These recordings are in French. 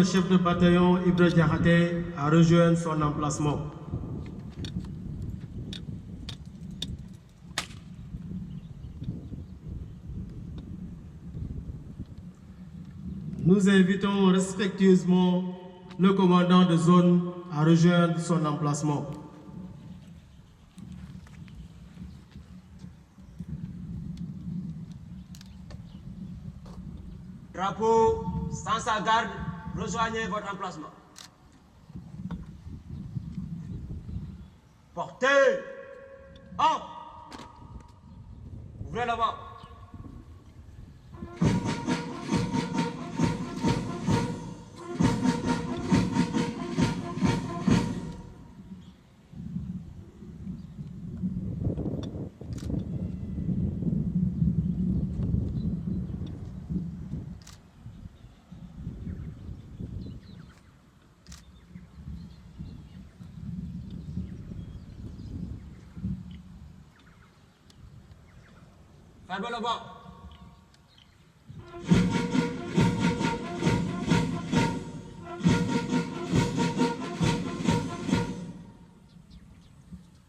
le chef de bataillon Ibra Diakhaté à rejoindre son emplacement. Nous invitons respectueusement le commandant de zone à rejoindre son emplacement. Drapeau sans sa garde, rejoignez votre emplacement. Portez! En! Ouvrez l'avant. Fermez le banc.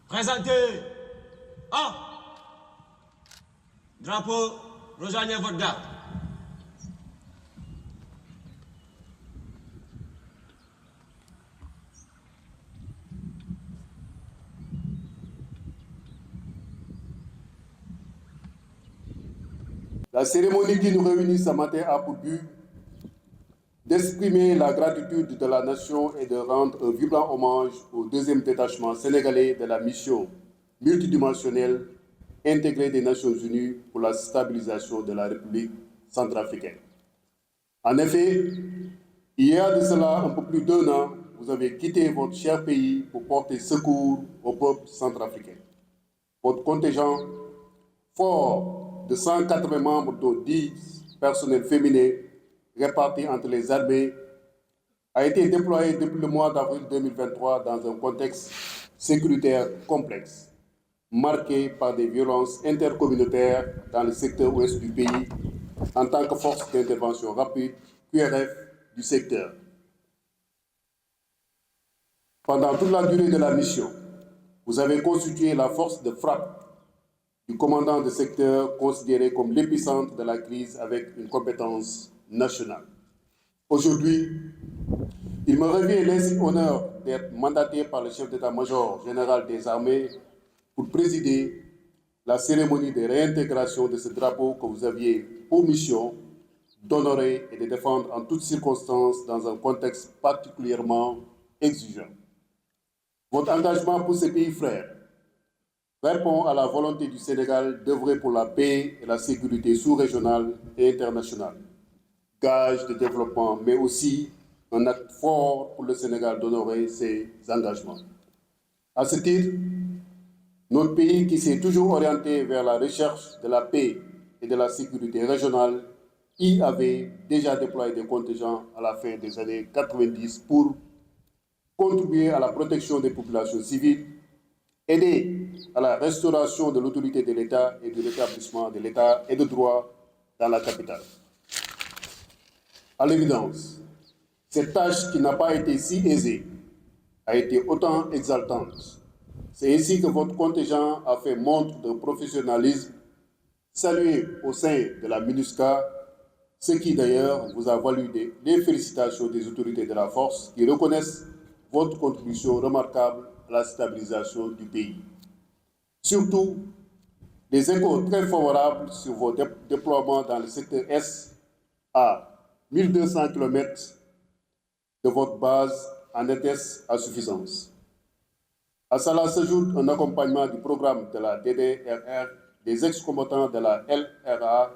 Présentez. En. Drapeau, rejoignez votre garde. La cérémonie qui nous réunit ce matin a pour but d'exprimer la gratitude de la nation et de rendre un vibrant hommage au deuxième détachement sénégalais de la mission multidimensionnelle intégrée des Nations Unies pour la stabilisation de la République centrafricaine. En effet, il y a de cela un peu plus d'1 an, vous avez quitté votre cher pays pour porter secours au peuple centrafricain. Votre contingent, fort de 180 membres, dont 10 personnels féminins répartis entre les armées, a été déployé depuis le mois d'avril 2023 dans un contexte sécuritaire complexe, marqué par des violences intercommunautaires dans le secteur ouest du pays en tant que force d'intervention rapide, QRF, du secteur. Pendant toute la durée de la mission, vous avez constitué la force de frappe du commandant de secteur considéré comme l'épicentre de la crise avec une compétence nationale. Aujourd'hui, il me revient l'insigne honneur d'être mandaté par le chef d'état-major général des armées pour présider la cérémonie de réintégration de ce drapeau que vous aviez pour mission d'honorer et de défendre en toutes circonstances dans un contexte particulièrement exigeant. Votre engagement pour ces pays frères répond à la volonté du Sénégal d'œuvrer pour la paix et la sécurité sous-régionale et internationale, gage de développement, mais aussi un acte fort pour le Sénégal d'honorer ses engagements. À ce titre, notre pays, qui s'est toujours orienté vers la recherche de la paix et de la sécurité régionale, y avait déjà déployé des contingents à la fin des années 90 pour contribuer à la protection des populations civiles, aider à la restauration de l'autorité de l'État et de l'établissement de l'État et de droit dans la capitale. À l'évidence, cette tâche qui n'a pas été si aisée a été autant exaltante. C'est ainsi que votre contingent a fait montre de professionnalisme, salué au sein de la MINUSCA, ce qui d'ailleurs vous a valu des félicitations des autorités de la force qui reconnaissent votre contribution remarquable à la stabilisation du pays. Surtout, des échos très favorables sur vos déploiements dans le secteur Est à 1200 km de votre base en attestent à suffisance. À cela s'ajoute un accompagnement du programme de la DDRR, des ex-combattants de la LRA,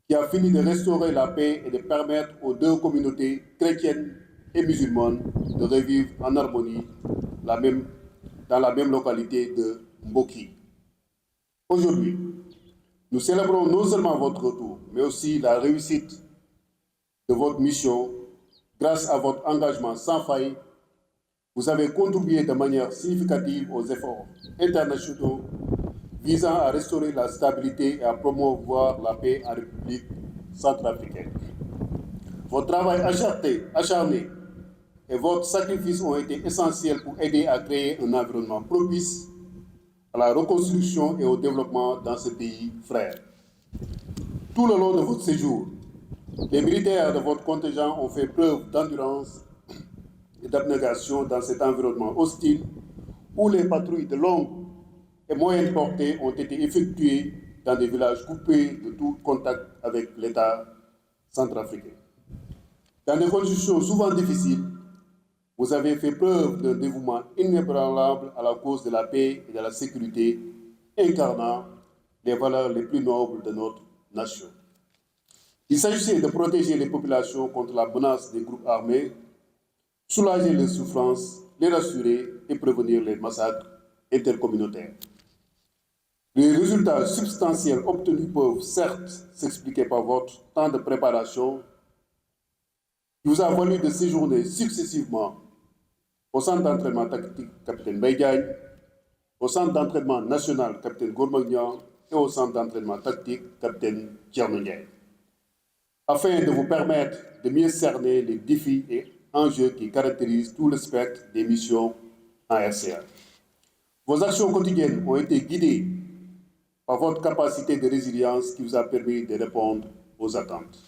qui a fini de restaurer la paix et de permettre aux deux communautés chrétiennes et musulmanes de revivre en harmonie dans la même localité de Mboki. Aujourd'hui, nous célébrons non seulement votre retour, mais aussi la réussite de votre mission. Grâce à votre engagement sans faille, vous avez contribué de manière significative aux efforts internationaux visant à restaurer la stabilité et à promouvoir la paix en République centrafricaine. Votre travail acharné et votre sacrifice ont été essentiels pour aider à créer un environnement propice à la reconstruction et au développement dans ce pays frère. Tout le long de votre séjour, les militaires de votre contingent ont fait preuve d'endurance et d'abnégation dans cet environnement hostile où les patrouilles de longue et moyenne portée ont été effectuées dans des villages coupés de tout contact avec l'État centrafricain. Dans des conditions souvent difficiles, vous avez fait preuve d'un dévouement inébranlable à la cause de la paix et de la sécurité, incarnant les valeurs les plus nobles de notre nation. Il s'agissait de protéger les populations contre la menace des groupes armés, soulager les souffrances, les rassurer et prévenir les massacres intercommunautaires. Les résultats substantiels obtenus peuvent certes s'expliquer par votre temps de préparation qui vous a valu de séjourner successivement au centre d'entraînement tactique Capitaine Baïdiagne, au centre d'entraînement national Capitaine Gourmagnan et au centre d'entraînement tactique Capitaine Tchernounier, afin de vous permettre de mieux cerner les défis et enjeux qui caractérisent tout le spectre des missions en RCA. Vos actions quotidiennes ont été guidées par votre capacité de résilience qui vous a permis de répondre aux attentes.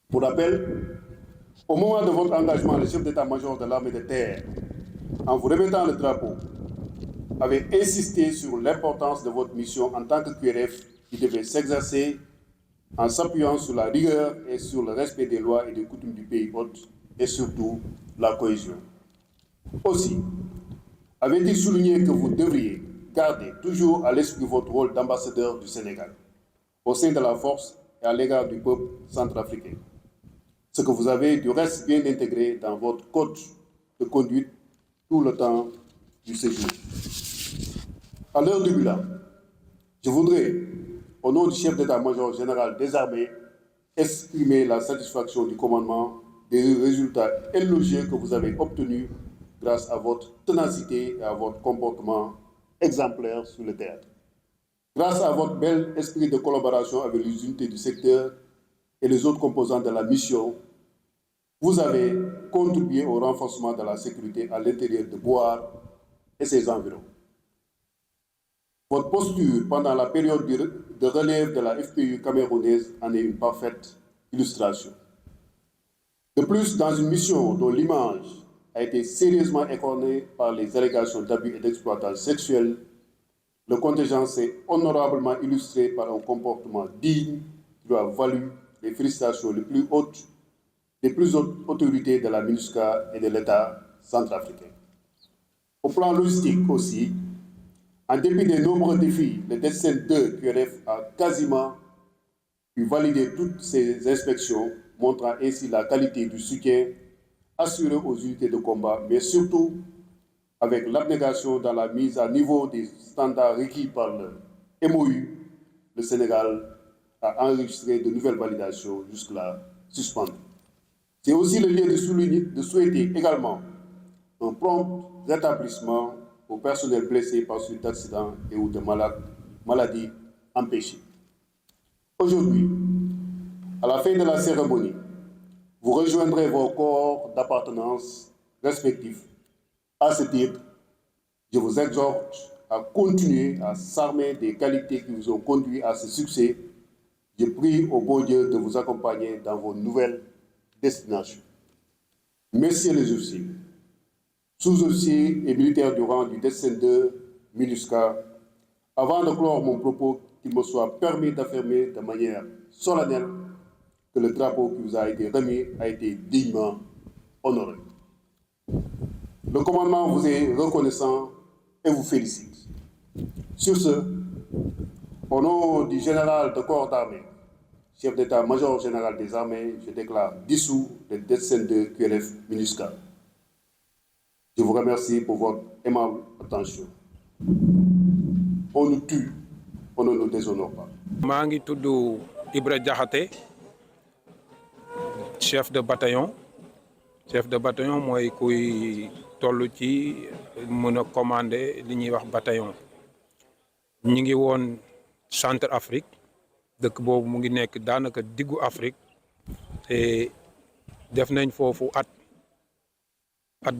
Pour rappel, au moment de votre engagement, le chef d'état-major de l'armée de terre, en vous remettant le drapeau, avait insisté sur l'importance de votre mission en tant que QRF qui devait s'exercer en s'appuyant sur la rigueur et sur le respect des lois et des coutumes du pays hôte et surtout la cohésion. Aussi, avait-il souligné que vous devriez garder toujours à l'esprit votre rôle d'ambassadeur du Sénégal au sein de la force et à l'égard du peuple centrafricain, ce que vous avez du reste bien intégré dans votre code de conduite tout le temps du séjour. À l'heure du bilan, je voudrais, au nom du chef d'état-major général des armées, exprimer la satisfaction du commandement des résultats élogieux que vous avez obtenus grâce à votre ténacité et à votre comportement exemplaire sur le théâtre. Grâce à votre bel esprit de collaboration avec les unités du secteur et les autres composants de la mission, vous avez contribué au renforcement de la sécurité à l'intérieur de Boar et ses environs. Votre posture pendant la période de relève de la FPU camerounaise en est une parfaite illustration. De plus, dans une mission dont l'image a été sérieusement écornée par les allégations d'abus et d'exploitation sexuelle, le contingent s'est honorablement illustré par un comportement digne qui lui a valu les félicitations les plus hautes des plus hautes autorités de la MINUSCA et de l'État centrafricain. Au plan logistique aussi, en dépit des nombreux défis, le DETSEN 2 QRF a quasiment pu valider toutes ces inspections, montrant ainsi la qualité du soutien assuré aux unités de combat, mais surtout avec l'abnégation dans la mise à niveau des standards requis par le MOU, le Sénégal a enregistré de nouvelles validations jusque-là suspendues. C'est aussi le lieu de souhaiter également un prompt rétablissement aux personnels blessés par suite d'accidents et ou de maladies empêchées. Aujourd'hui, à la fin de la cérémonie, vous rejoindrez vos corps d'appartenance respectifs. À ce titre, je vous exhorte à continuer à s'armer des qualités qui vous ont conduit à ce succès. Je prie au bon Dieu de vous accompagner dans vos nouvelles destinations. Messieurs les officiers, sous-officiers et militaires du rang du DETSEN 2 MINUSCA, avant de clore mon propos, qu'il me soit permis d'affirmer de manière solennelle que le drapeau qui vous a été remis a été dignement honoré. Le commandement vous est reconnaissant et vous félicite. Sur ce, au nom du général de corps d'armée, chef d'état-major général des armées, je déclare dissous le DETSEN 2 QRF MINUSCA. Je vous remercie pour votre aimable attention. On nous tue, on ne nous déshonore pas. Je suis Ibra Diakhaté, chef de bataillon. Chef de bataillon, moi, qui tollu ci mën a commander li ñuy wax bataillon. Ñi ngi woon centre Afrique dëkk boobu mu ngi nekk daanaka diggu Afrique te def nañ foofu at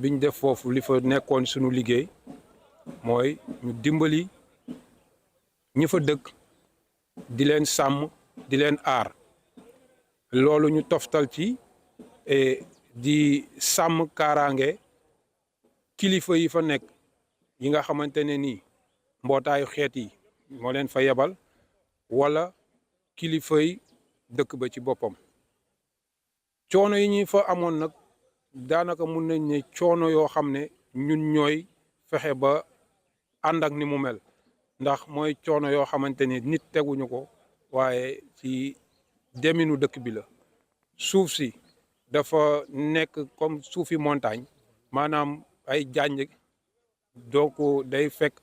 biñ def foofu li fa nekkoon suñu liggéey mooy ñu dimbali ñi fa dëkk di leen sàmm di leen aar loolu ñu toftal ci di sàmm kaaraange kilifa yi fa nekk yi nga xamante ne nii mbootaayu xeet yi moo leen fa yebal wala kilifa yi dëkk ba ci boppam coono yi ñuy fa amoon nag daanaka mun nañ ne coono yoo xam ne ñun ñooy fexe ba ànd ak ni mu mel ndax mooy coono yoo xamante ni nit teguñu ko waaye ci deminu dëkk bi la suuf si dafa nekk comme suufi montagne maanaam ay janj donc day fekk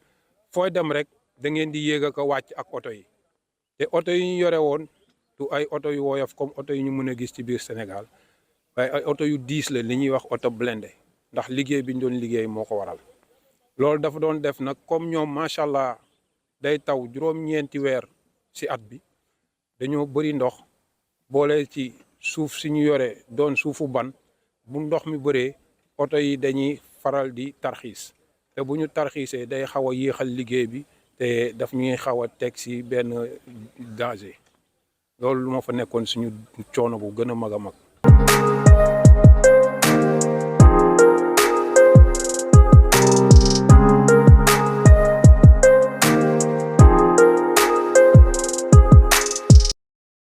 fooy dem rek da ngeen di yéeg ak a wàcc ak oto yi te oto yi ñu yore woon du ay oto yu woyof comme oto yi ñu mën a gis ci biir Sénégal waaye ay oto yu diis la li ñuy wax oto blindé ndax liggéey bi ñu doon liggéey moo ko waral loolu dafa doon def nag comme ñoom macha allah day taw juróom-ñeenti weer si at bi dañoo bëri ndox boole ci suuf si ñu yore doon suufu ban bu ndox mi bëree oto yi dañuy faral di tarxiis te bu ñu tarxiisee day xaw a yéexal liggéey bi te daf ñuy xaw a teg si benn danger loolu moo fa nekkoon suñu coono bu gën a mag a mag.